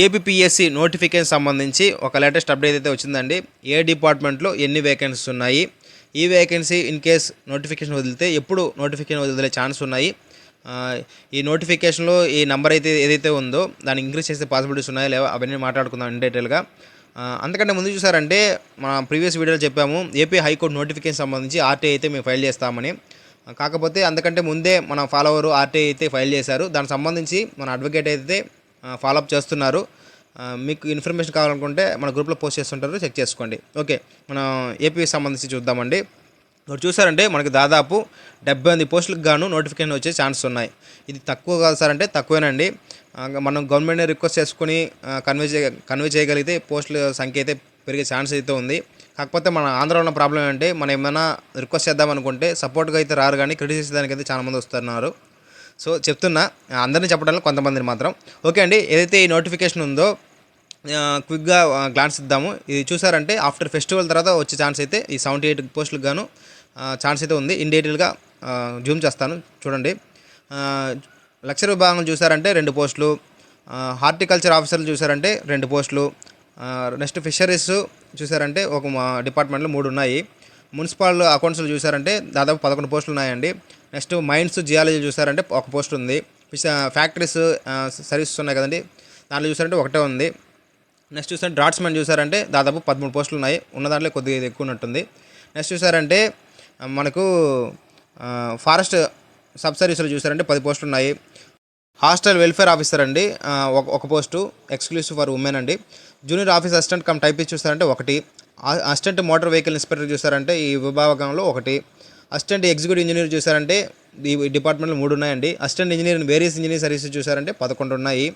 APPSC notification సంబంధించి ఒక latest update అయితే వచ్చిందండి. ఏ డిపార్ట్మెంట్లో ఎన్ని వేకెన్సీస్ ఉన్నాయి, ఈ వేకెన్సీ ఇన్ కేస్ నోటిఫికేషన్ వదిలితే ఎప్పుడు నోటిఫికేషన్ వదిలే ఛాన్స్ ఉన్నాయి, ఈ నోటిఫికేషన్లో ఈ నెంబర్ అయితే ఏదైతే ఉందో దాన్ని ఇంక్రీజ్ చేసే పాసిబిలిటీస్ ఉన్నాయా లేవా అవన్నీ మాట్లాడుకుందాం ఇన్ డీటెయిల్గా. అంతకంటే ముందు చూసారంటే మన ప్రీవియస్ వీడియోలో చెప్పాము ఏపీ హైకోర్టు నోటిఫికేషన్ సంబంధించి ఆర్టీఐ అయితే మేము ఫైల్ చేస్తామని. కాకపోతే అంతకంటే ముందే మన ఫాలోవర్ ఆర్టీఐ అయితే ఫైల్ చేశారు. దానికి సంబంధించి మన అడ్వకేట్ అయితే ఫాలోఅప్ చేస్తున్నారు. మీకు ఇన్ఫర్మేషన్ కావాలనుకుంటే మన గ్రూప్లో పోస్ట్ చేస్తుంటారు, చెక్ చేసుకోండి. ఓకే, మనం ఏపీకి సంబంధించి చూద్దామండి. ఇప్పుడు చూసారంటే మనకి దాదాపు 78 పోస్టులకు గాను నోటిఫికేషన్ వచ్చే ఛాన్స్ ఉన్నాయి. ఇది తక్కువ కాదు సార్ అంటే తక్కువేనండి. మనం గవర్నమెంట్ని రిక్వెస్ట్ చేసుకుని కన్వే చేయగలిగితే పోస్టుల సంఖ్య అయితే పెరిగే ఛాన్స్ అయితే ఉంది. కాకపోతే మన ఆంధ్రాలో ఉన్న ప్రాబ్లం ఏంటంటే మనం ఏమైనా రిక్వెస్ట్ చేద్దామనుకుంటే సపోర్ట్గా అయితే రారు, కానీ క్రిటిసైజ్ చేయడానికి అయితే చాలామంది వస్తున్నారు. సో చెప్తున్నా, అందరినీ చెప్పడంలో కొంతమందిని మాత్రం. ఓకే అండి, ఏదైతే ఈ నోటిఫికేషన్ ఉందో క్విక్గా గ్లాన్స్ ఇద్దాము. ఇది చూసారంటే ఆఫ్టర్ ఫెస్టివల్ తర్వాత వచ్చే ఛాన్స్ అయితే ఈ 78 పోస్టులకు గాను ఛాన్స్ అయితే ఉంది. ఇన్ డీటెయిల్గా జూమ్ చేస్తాను చూడండి. లెక్చర్ విభాగం చూసారంటే 2 పోస్టులు, హార్టికల్చర్ ఆఫీసర్లు చూసారంటే 2 పోస్టులు, నెక్స్ట్ ఫిషరీస్ చూసారంటే ఒక డిపార్ట్మెంట్లో 3 ఉన్నాయి. మున్సిపల్ అకౌంట్స్లో చూసారంటే దాదాపు 11 పోస్టులు ఉన్నాయండి. నెక్స్ట్ మైన్స్ జియాలజీ చూసారంటే 1 పోస్ట్ ఉంది. ఫ్యాక్టరీస్ సర్వీసెస్ ఉన్నాయి కదండి, దాంట్లో చూసారంటే 1 ఉంది. నెక్స్ట్ చూసారంటే డ్రాట్స్మెన్ చూసారంటే దాదాపు 13 పోస్టులు ఉన్నాయి. ఉన్న దాంట్లో కొద్దిగా ఎక్కువ ఉన్నట్టుంది. నెక్స్ట్ చూసారంటే మనకు ఫారెస్ట్ సబ్ సర్వీసులు చూసారంటే 10 పోస్టులు ఉన్నాయి. హాస్టల్ వెల్ఫేర్ ఆఫీసర్ అండి 1 పోస్టు, ఎక్స్క్లూసివ్ ఫర్ ఉమెన్ అండి. Junior office assistant cum typist చూసారంటే 1, అసిస్టెంట్ మోటార్ వెహికల్ ఇన్స్పెక్టర్ చూసారంటే ఈ విభాగంలో 1, అసిస్టెంట్ ఎగ్జిక్యూటివ్ ఇంజనీర్ చూసారంటే ఈ డిపార్ట్మెంట్లో 3 ఉన్నాయండి. Assistant engineer various engineer services చూసారంటే 11 ఉన్నాయి.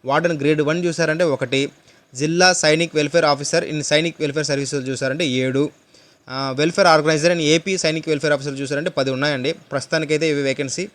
వార్డెన్ గ్రేడ్ 1 చూసారంటే 1, జిల్లా Sainik welfare officer in Sainik welfare services చూసారంటే 7, welfare organiser in AP Sainik welfare officer చూసారంటే 10 ఉన్నాయండి. ప్రస్తుతానికైతే ఇవి వేకెన్సీ.